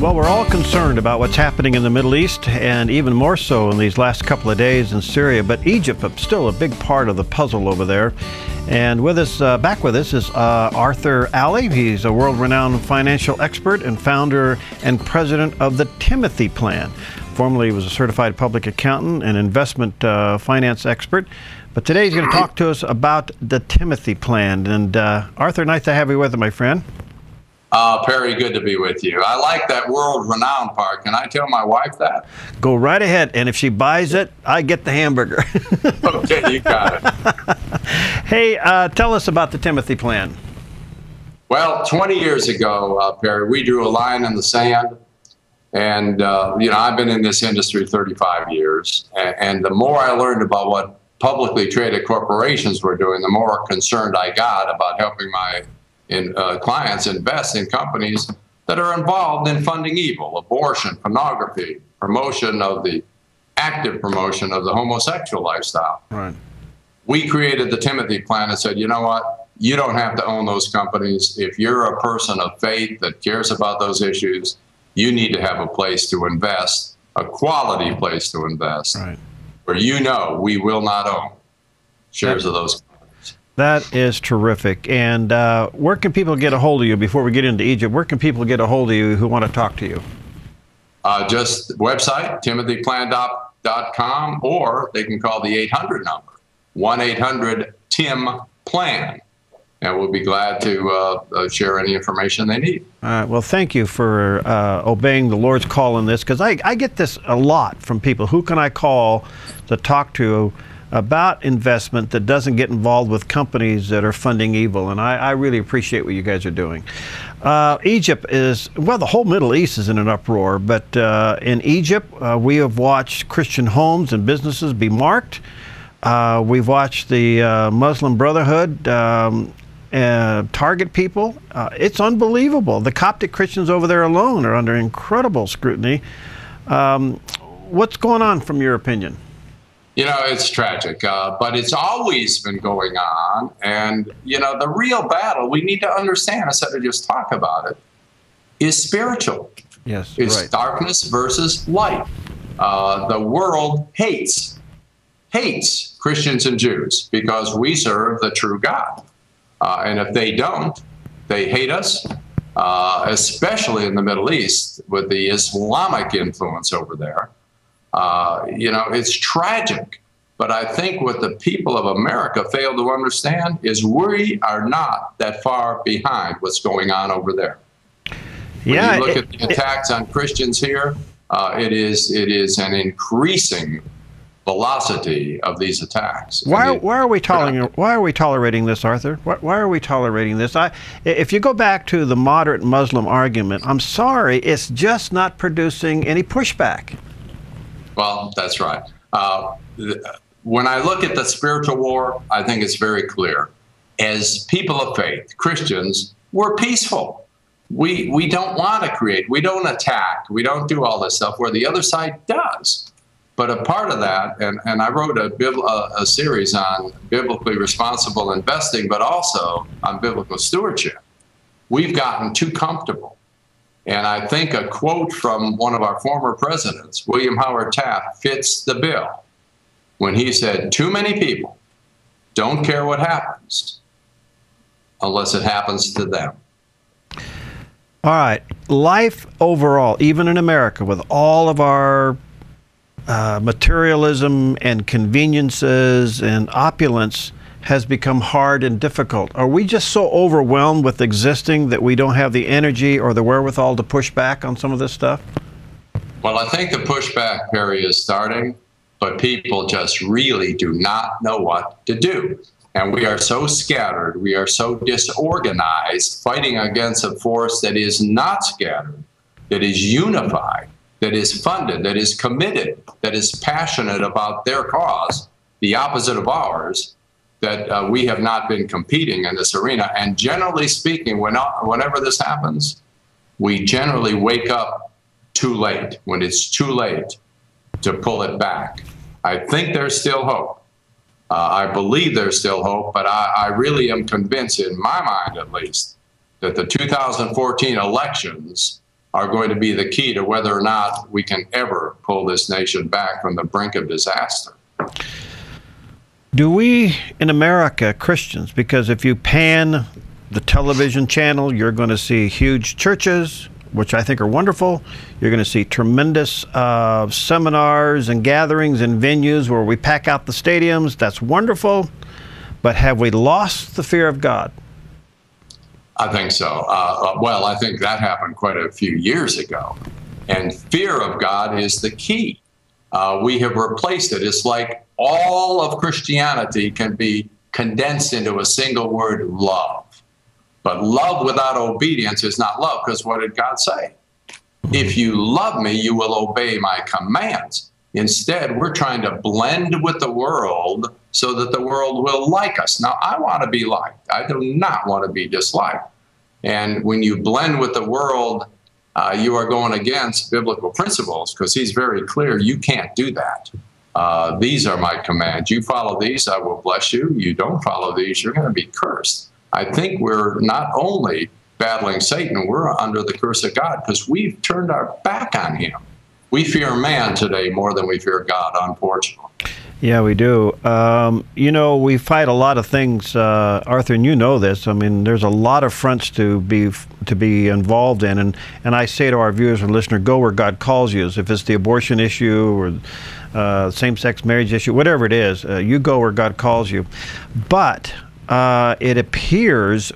Well, we're all concerned about what's happening in the Middle East, and even more so in these last couple of days in Syria. But Egypt is still a big part of the puzzle over there. And with us, back with us, is Arthur Alley. He's a world-renowned financial expert and founder and president of the Timothy Plan. Formerly, he was a certified public accountant and investment finance expert. But today he's going to talk to us about the Timothy Plan. And Arthur, nice to have you with us, my friend. Perry, good to be with you. I like that world-renowned part. Can I tell my wife that? Go right ahead, and if she buys it, I get the hamburger. Okay, you got it. Hey, tell us about the Timothy Plan. Well, 20 years ago, Perry, we drew a line in the sand. And, I've been in this industry 35 years. And the more I learned about what publicly traded corporations were doing, the more concerned I got about helping my clients invest in companies that are involved in funding evil, abortion, pornography, active promotion of the homosexual lifestyle. Right. We created the Timothy Plan and said, you know what? You don't have to own those companies. If you're a person of faith that cares about those issues, you need to have a place to invest, a quality place to invest, right, where we will not own shares of those companies. That is terrific. And where can people get a hold of you before we get into Egypt? Where can people get a hold of you who want to talk to you? Just website, timothyplan.com, or they can call the 800 number, 1-800-TIM-PLAN. And we'll be glad to share any information they need. All right. Well, thank you for obeying the Lord's call in this, because I get this a lot from people. Who can I call to talk to about investment that doesn't get involved with companies that are funding evil? And I really appreciate what you guys are doing. Egypt is, well, the whole Middle East is in an uproar, but in Egypt, we have watched Christian homes and businesses be marked. We've watched the Muslim Brotherhood target people. It's unbelievable. The Coptic Christians over there alone are under incredible scrutiny. What's going on from your opinion? It's tragic, but it's always been going on. And, the real battle, we need to understand, instead of just talk about it, is spiritual. Yes, it's right. Darkness versus light. The world hates Christians and Jews because we serve the true God. And if they don't, they hate us, especially in the Middle East with the Islamic influence over there. It's tragic, but I think what the people of America fail to understand is we are not that far behind what's going on over there. When you look at the attacks on Christians here, it is an increasing velocity of these attacks. Why are we tolerating this, Arthur? Why are we tolerating this? If you go back to the moderate Muslim argument, I'm sorry, it's just not producing any pushback. Well, that's right. When I look at the spiritual war, I think it's very clear. As people of faith, Christians, we're peaceful. We don't want to create. We don't attack. We don't do all this stuff where the other side does. But a part of that, and I wrote a series on biblically responsible investing, but also on biblical stewardship. We've gotten too comfortable. And I think a quote from one of our former presidents, William Howard Taft, fits the bill when he said, too many people don't care what happens unless it happens to them. All right. Life overall, even in America, with all of our materialism and conveniences and opulence, has become hard and difficult. Are we just so overwhelmed with existing that we don't have the energy or the wherewithal to push back on some of this stuff? Well, I think the pushback, Perry, is starting, but people just really do not know what to do. And we are so scattered, we are so disorganized, fighting against a force that is not scattered, that is unified, that is funded, that is committed, that is passionate about their cause, the opposite of ours, that we have not been competing in this arena. And generally speaking, whenever this happens, we generally wake up too late, when it's too late to pull it back. I think there's still hope. I believe there's still hope, but I really am convinced, in my mind at least, that the 2014 elections are going to be the key to whether or not we can ever pull this nation back from the brink of disaster. Do we in America, Christians, because if you pan the television channel, you're going to see huge churches, which I think are wonderful. You're going to see tremendous seminars and gatherings and venues where we pack out the stadiums. That's wonderful. But have we lost the fear of God? I think so. Well, I think that happened quite a few years ago. And fear of God is the key. We have replaced it. It's like all of Christianity can be condensed into a single word, love. But love without obedience is not love, because what did God say? If you love me, you will obey my commands. Instead, we're trying to blend with the world so that the world will like us. Now, I want to be liked. I do not want to be disliked. And when you blend with the world, you are going against biblical principles, because he's very clear, you can't do that. These are my commands. You follow these, I will bless you. You don't follow these, you're going to be cursed. I think we're not only battling Satan, we're under the curse of God, because we've turned our back on him. We fear man today more than we fear God, unfortunately. Yeah, we do. You know, we fight a lot of things, Arthur, and you know this. I mean, there's a lot of fronts to be involved in, and I say to our viewers and listeners, go where God calls you. If it's the abortion issue or same-sex marriage issue, whatever it is, you go where God calls you. But it appears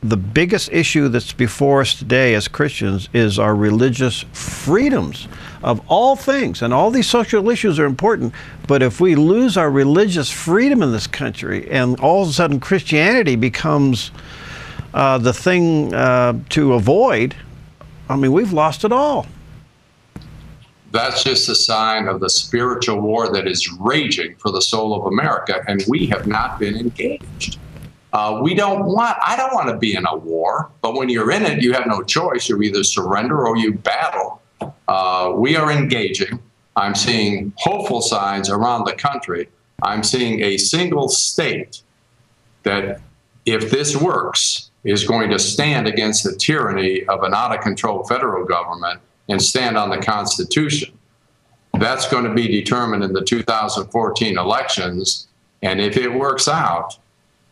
the biggest issue that's before us today as Christians is our religious freedoms of all things. And all these social issues are important, but if we lose our religious freedom in this country and all of a sudden Christianity becomes the thing to avoid, I mean, we've lost it all. That's just a sign of the spiritual war that is raging for the soul of America, and we have not been engaged. I don't want to be in a war, but when you're in it, you have no choice. You either surrender or you battle. We are engaging. I'm seeing hopeful signs around the country. I'm seeing a single state that, if this works, is going to stand against the tyranny of an out-of-control federal government and stand on the Constitution. That's going to be determined in the 2014 elections. And if it works out,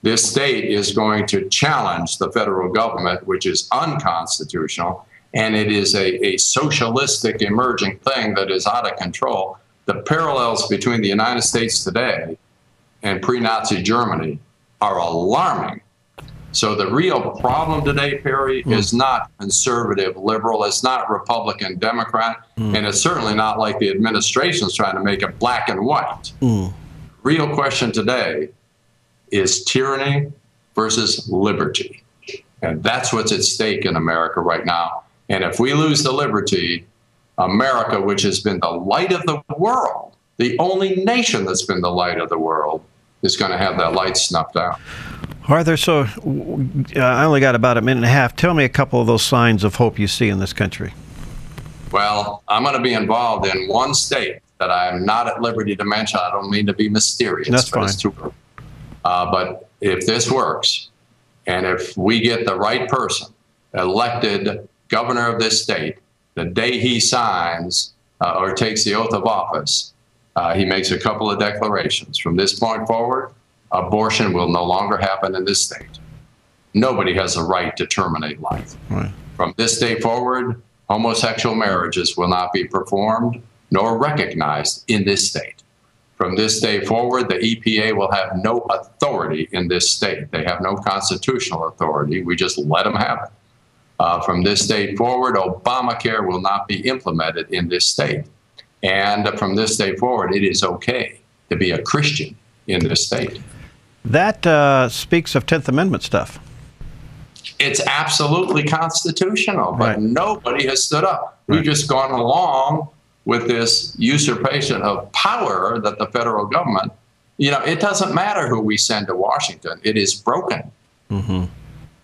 this state is going to challenge the federal government, which is unconstitutional, and it is a socialistic emerging thing that is out of control. The parallels between the United States today and pre-Nazi Germany are alarming. So the real problem today, Perry, is not conservative, liberal. It's not Republican, Democrat, and it's certainly not like the administration's trying to make it black and white. Real question today is tyranny versus liberty. And that's what's at stake in America right now. And if we lose the liberty, America, which has been the light of the world, the only nation that's been the light of the world, is going to have that light snuffed out. Arthur, so I only got about a minute and a half. Tell me a couple of those signs of hope you see in this country. Well, I'm going to be involved in one state that I'm not at liberty to mention. I don't mean to be mysterious. That's fine. It's too early. But if this works, and if we get the right person elected governor of this state, the day he signs or takes the oath of office, he makes a couple of declarations. From this point forward, abortion will no longer happen in this state. Nobody has a right to terminate life. Right. From this day forward, homosexual marriages will not be performed nor recognized in this state. From this day forward, the EPA will have no authority in this state. They have no constitutional authority. We just let them have it. From this day forward, Obamacare will not be implemented in this state. And from this day forward, it is okay to be a Christian in this state. That speaks of 10th Amendment stuff. It's absolutely constitutional, but right. Nobody has stood up. We've just gone along with this usurpation of power that the federal government, it doesn't matter who we send to Washington. It is broken.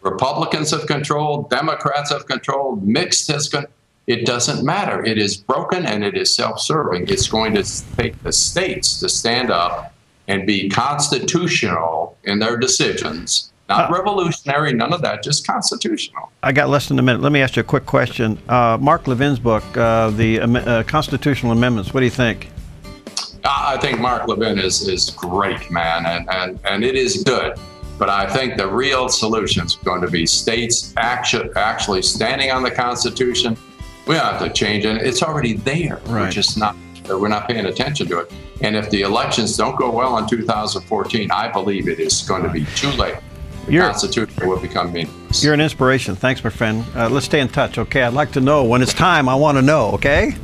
Republicans have controlled, Democrats have controlled, mixed has controlled. It doesn't matter. It is broken and it is self-serving. It's going to take the states to stand up and be constitutional in their decisions Not revolutionary, none of that, just constitutional. I got less than a minute. Let me ask you a quick question. Mark Levin's book, the Constitutional Amendments, what do you think? I think Mark Levin is great, man, and it is good. But I think the real solution is going to be states actually standing on the Constitution. We don't have to change it. It's already there. Right. We're not paying attention to it. And if the elections don't go well in 2014, I believe it is going to be too late. The Constitution will become meaningless. You're an inspiration. Thanks, my friend. Let's stay in touch, okay? I'd like to know when it's time. I want to know, okay?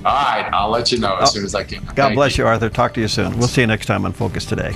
All right. I'll let you know as soon as I can. God bless you, Arthur. Talk to you soon. We'll see you next time on Focus Today.